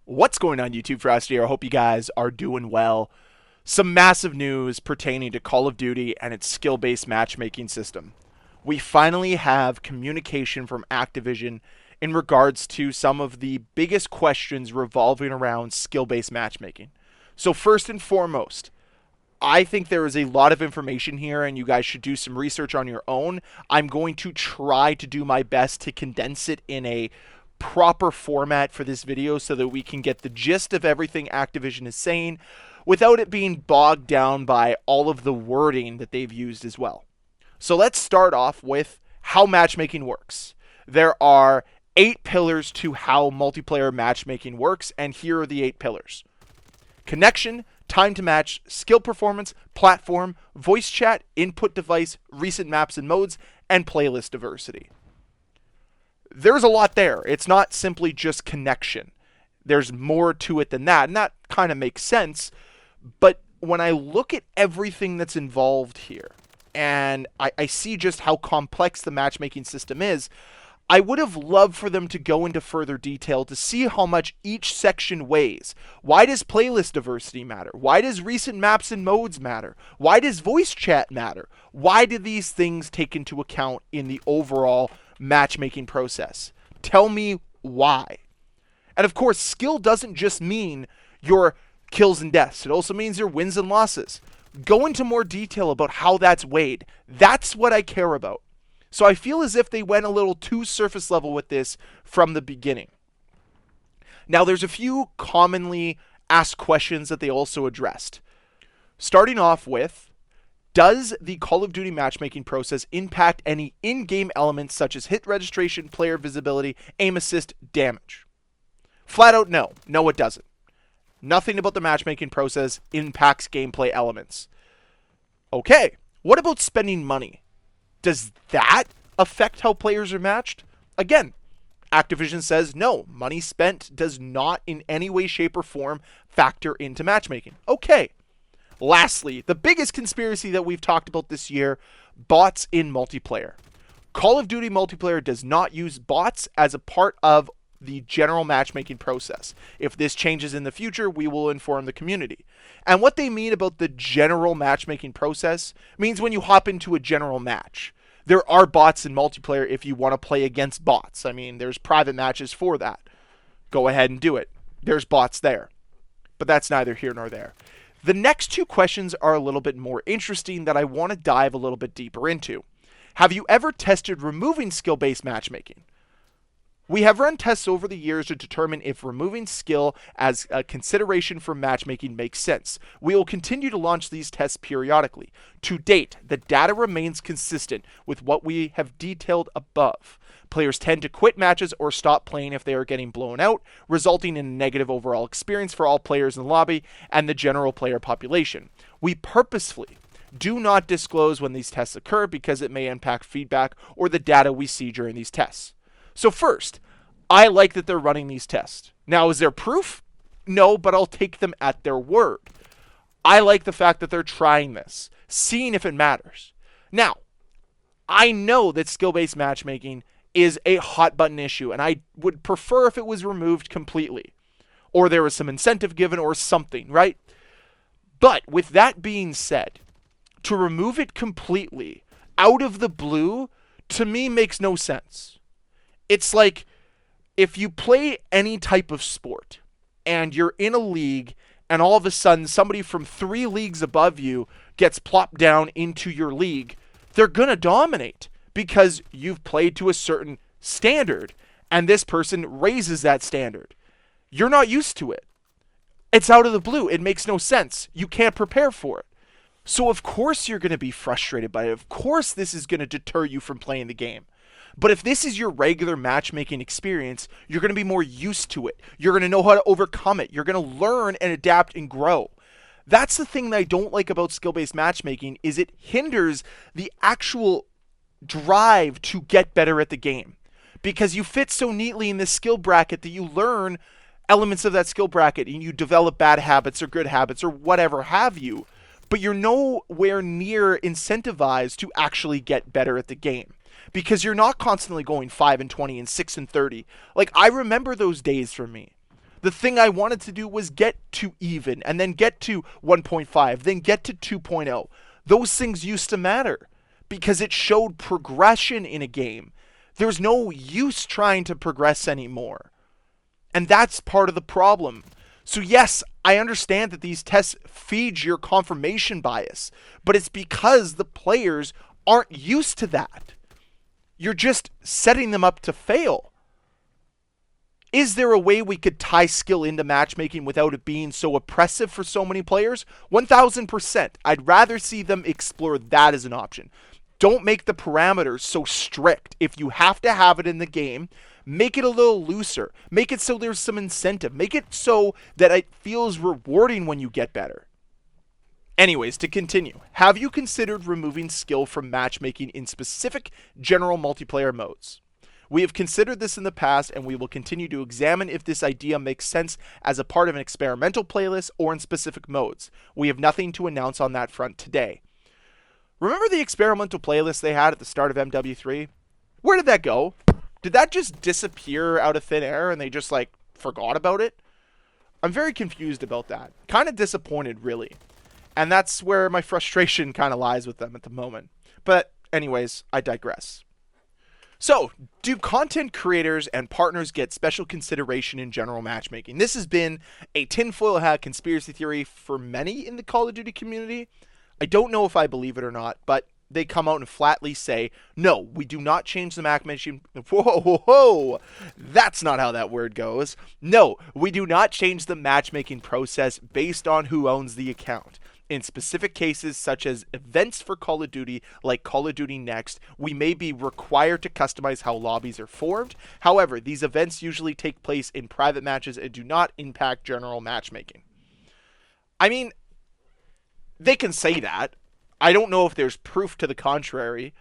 What's going on, YouTube? Ferocity. I hope you guys are doing well. Some massive news pertaining to Call of Duty and its skill-based matchmaking system. We finally have communication from Activision in regards to some of the biggest questions revolving around skill-based matchmaking. So first and foremost, I think there is a lot of information here and you guys should do some research on your own. I'm going to try to do my best to condense it in a proper format for this video so that we can get the gist of everything Activision is saying without it being bogged down by all of the wording that they've used as well. So let's start off with how matchmaking works. There are 8 pillars to how multiplayer matchmaking works, and here are the 8 pillars. Connection, time to match, skill performance, platform, voice chat, input device, recent maps and modes, and playlist diversity. There's a lot there. It's not simply just connection. There's more to it than that, and that kind of makes sense. But when I look at everything that's involved here, and I see just how complex the matchmaking system is, I would have loved for them to go into further detail to see how much each section weighs. Why does playlist diversity matter? Why does recent maps and modes matter? Why does voice chat matter? Why do these things take into account in the overall matchmaking process? Tell me why. And of course, skill doesn't just mean your kills and deaths. It also means your wins and losses. Go into more detail about how that's weighed. That's what I care about. So I feel as if they went a little too surface level with this from the beginning. Now, there's a few commonly asked questions that they also addressed. Starting off with, does the Call of Duty matchmaking process impact any in-game elements such as hit registration, player visibility, aim assist, damage? Flat out no. No, it doesn't. Nothing about the matchmaking process impacts gameplay elements. Okay, what about spending money? Does that affect how players are matched? Again, Activision says no, money spent does not in any way, shape, or form factor into matchmaking. Okay. Lastly, the biggest conspiracy that we've talked about this year, bots in multiplayer. Call of Duty multiplayer does not use bots as a part of the general matchmaking process. If this changes in the future, we will inform the community. And what they mean about the general matchmaking process means when you hop into a general match. There are bots in multiplayer if you want to play against bots. I mean, there's private matches for that. Go ahead and do it. There's bots there. But that's neither here nor there. The next 2 questions are a little bit more interesting that I want to dive a little bit deeper into. Have you ever tested removing skill-based matchmaking? We have run tests over the years to determine if removing skill as a consideration for matchmaking makes sense. We will continue to launch these tests periodically. To date, the data remains consistent with what we have detailed above. Players tend to quit matches or stop playing if they are getting blown out, resulting in a negative overall experience for all players in the lobby and the general player population. We purposefully do not disclose when these tests occur because it may impact feedback or the data we see during these tests. So first, I like that they're running these tests. Now, is there proof? No, but I'll take them at their word. I like the fact that they're trying this, seeing if it matters. Now, I know that skill-based matchmaking is a hot button issue, and I would prefer if it was removed completely, or there was some incentive given or something, right? But with that being said, to remove it completely out of the blue, to me makes no sense. It's like if you play any type of sport and you're in a league and all of a sudden somebody from 3 leagues above you gets plopped down into your league, they're going to dominate because you've played to a certain standard and this person raises that standard. You're not used to it. It's out of the blue. It makes no sense. You can't prepare for it. So of course you're going to be frustrated by it. Of course this is going to deter you from playing the game. But if this is your regular matchmaking experience, you're going to be more used to it. You're going to know how to overcome it. You're going to learn and adapt and grow. That's the thing that I don't like about skill-based matchmaking is it hinders the actual drive to get better at the game. Because you fit so neatly in this skill bracket that you learn elements of that skill bracket and you develop bad habits or good habits or whatever have you. But you're nowhere near incentivized to actually get better at the game. Because you're not constantly going 5 and 20 and 6 and 30. Like, I remember those days for me. The thing I wanted to do was get to even, and then get to 1.5, then get to 2.0. Those things used to matter because it showed progression in a game. There's no use trying to progress anymore. And that's part of the problem. So yes, I understand that these tests feed your confirmation bias, but it's because the players aren't used to that. You're just setting them up to fail. Is there a way we could tie skill into matchmaking without it being so oppressive for so many players? 1000%. I'd rather see them explore that as an option. Don't make the parameters so strict. If you have to have it in the game, make it a little looser. Make it so there's some incentive. Make it so that it feels rewarding when you get better. Anyways, to continue, have you considered removing skill from matchmaking in specific general multiplayer modes? We have considered this in the past, and we will continue to examine if this idea makes sense as a part of an experimental playlist or in specific modes. We have nothing to announce on that front today. Remember the experimental playlist they had at the start of MW3? Where did that go? Did that just disappear out of thin air and they just forgot about it? I'm very confused about that. Kind of disappointed, really. And that's where my frustration kind of lies with them at the moment. But anyways, I digress. So, do content creators and partners get special consideration in general matchmaking? This has been a tinfoil hat conspiracy theory for many in the Call of Duty community. I don't know if I believe it or not, but they come out and flatly say, no, we do not change the matchmaking. Whoa, that's not how that word goes. No, we do not change the matchmaking process based on who owns the account. In specific cases, such as events for Call of Duty, like Call of Duty Next, we may be required to customize how lobbies are formed. However, these events usually take place in private matches and do not impact general matchmaking. I mean, they can say that. I don't know if there's proof to the contrary.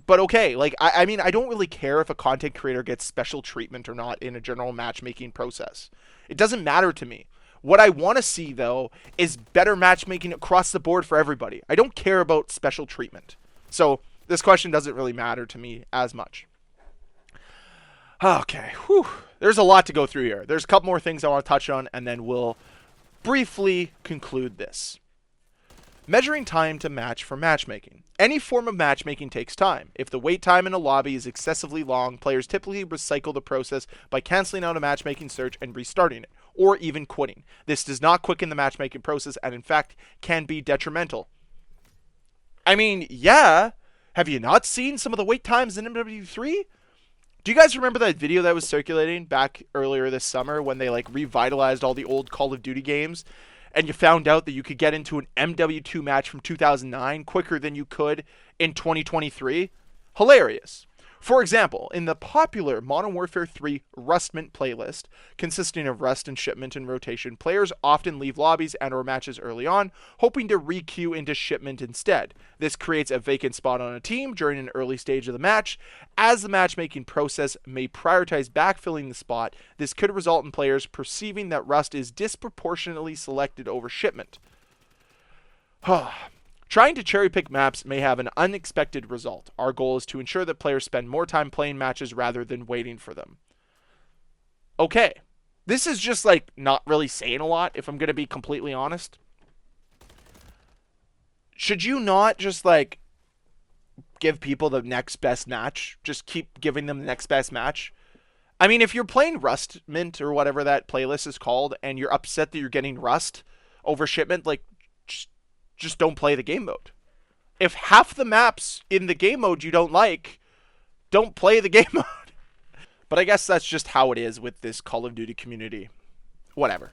But okay, I mean, I don't really care if a content creator gets special treatment or not in a general matchmaking process. It doesn't matter to me. What I want to see, though, is better matchmaking across the board for everybody. I don't care about special treatment. So this question doesn't really matter to me as much. Okay, whew. There's a lot to go through here. There's a couple more things I want to touch on, and then we'll briefly conclude this. Measuring time to match for matchmaking. Any form of matchmaking takes time. If the wait time in a lobby is excessively long, players typically recycle the process by canceling out a matchmaking search and restarting it, or even quitting. This does not quicken the matchmaking process and in fact can be detrimental. I mean, yeah. Have you not seen some of the wait times in MW3? Do you guys remember that video that was circulating back earlier this summer when they revitalized all the old Call of Duty games? And you found out that you could get into an MW2 match from 2009 quicker than you could in 2023? Hilarious. For example, in the popular Modern Warfare 3 Rustment playlist, consisting of Rust and Shipment and Rotation, players often leave lobbies and or matches early on, hoping to re-queue into Shipment instead. This creates a vacant spot on a team during an early stage of the match. As the matchmaking process may prioritize backfilling the spot, this could result in players perceiving that Rust is disproportionately selected over Shipment. Trying to cherry-pick maps may have an unexpected result. Our goal is to ensure that players spend more time playing matches rather than waiting for them. Okay. This is just, not really saying a lot, if I'm going to be completely honest. Should you not just, give people the next best match? Just keep giving them the next best match? I mean, if you're playing Rustment or whatever that playlist is called, and you're upset that you're getting Rust over Shipment, just don't play the game mode. If half the maps in the game mode you don't like, don't play the game mode. But I guess that's just how it is with this Call of Duty community. Whatever.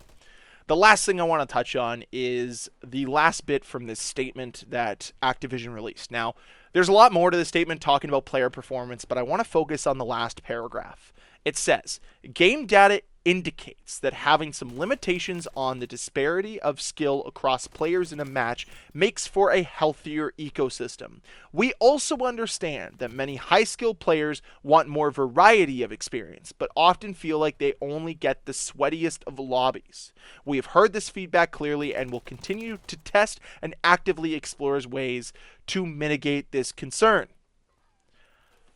The last thing I want to touch on is the last bit from this statement that Activision released. Now, there's a lot more to this statement talking about player performance, but I want to focus on the last paragraph. It says, game data indicates that having some limitations on the disparity of skill across players in a match makes for a healthier ecosystem. We also understand that many high-skill players want more variety of experience, but often feel like they only get the sweatiest of lobbies. We have heard this feedback clearly and will continue to test and actively explore ways to mitigate this concern.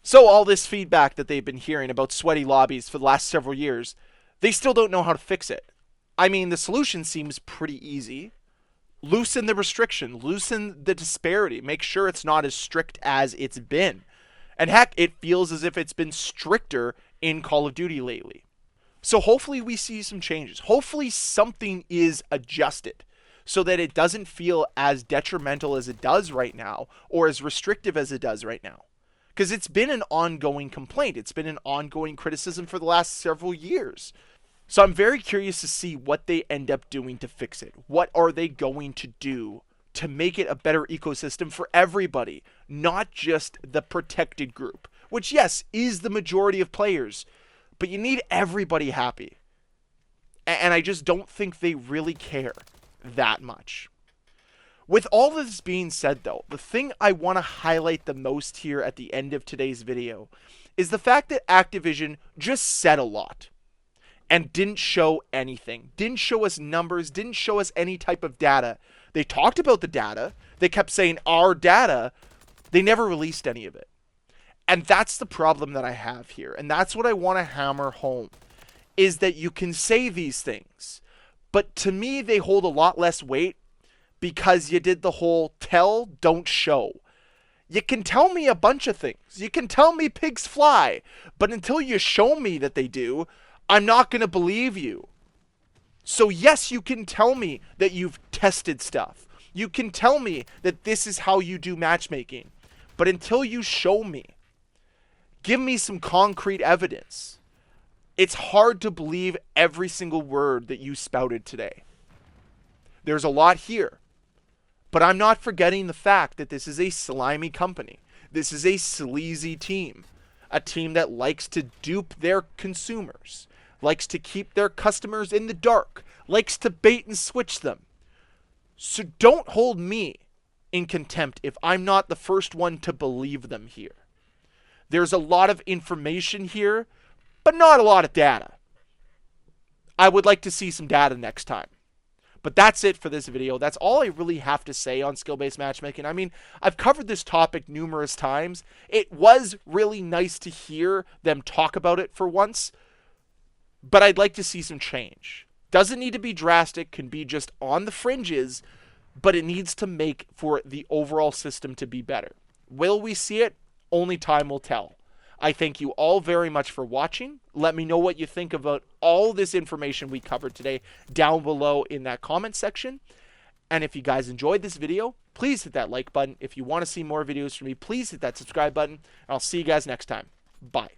So all this feedback that they've been hearing about sweaty lobbies for the last several years, They still don't know how to fix it. I mean, the solution seems pretty easy. Loosen the restriction, loosen the disparity, make sure it's not as strict as it's been. And heck, it feels as if it's been stricter in Call of Duty lately. So hopefully we see some changes. Hopefully something is adjusted so that it doesn't feel as detrimental as it does right now or as restrictive as it does right now. Because it's been an ongoing complaint. It's been an ongoing criticism for the last several years. So I'm very curious to see what they end up doing to fix it. What are they going to do to make it a better ecosystem for everybody, not just the protected group, which, yes, is the majority of players, but you need everybody happy. And I just don't think they really care that much. With all this being said, though, the thing I want to highlight the most here at the end of today's video is the fact that Activision just said a lot and didn't show anything, didn't show us numbers, didn't show us any type of data. They talked about the data. They kept saying our data. They never released any of it. And that's the problem that I have here. And that's what I want to hammer home, is that you can say these things, but to me, they hold a lot less weight because you did the whole tell, don't show. You can tell me a bunch of things. You can tell me pigs fly, but until you show me that they do, I'm not going to believe you. So yes, you can tell me that you've tested stuff. You can tell me that this is how you do matchmaking. But until you show me, give me some concrete evidence, it's hard to believe every single word that you spouted today. There's a lot here. But I'm not forgetting the fact that this is a slimy company. This is a sleazy team. A team that likes to dupe their consumers, likes to keep their customers in the dark, likes to bait and switch them. So don't hold me in contempt if I'm not the first one to believe them here. There's a lot of information here, but not a lot of data. I would like to see some data next time. But that's it for this video. That's all I really have to say on skill-based matchmaking. I mean, I've covered this topic numerous times. It was really nice to hear them talk about it for once, but I'd like to see some change. Doesn't need to be drastic, can be just on the fringes, but it needs to make for the overall system to be better. Will we see it? Only time will tell. I thank you all very much for watching. Let me know what you think about all this information we covered today down below in that comment section. And if you guys enjoyed this video, please hit that like button. If you want to see more videos from me, please hit that subscribe button. And I'll see you guys next time. Bye.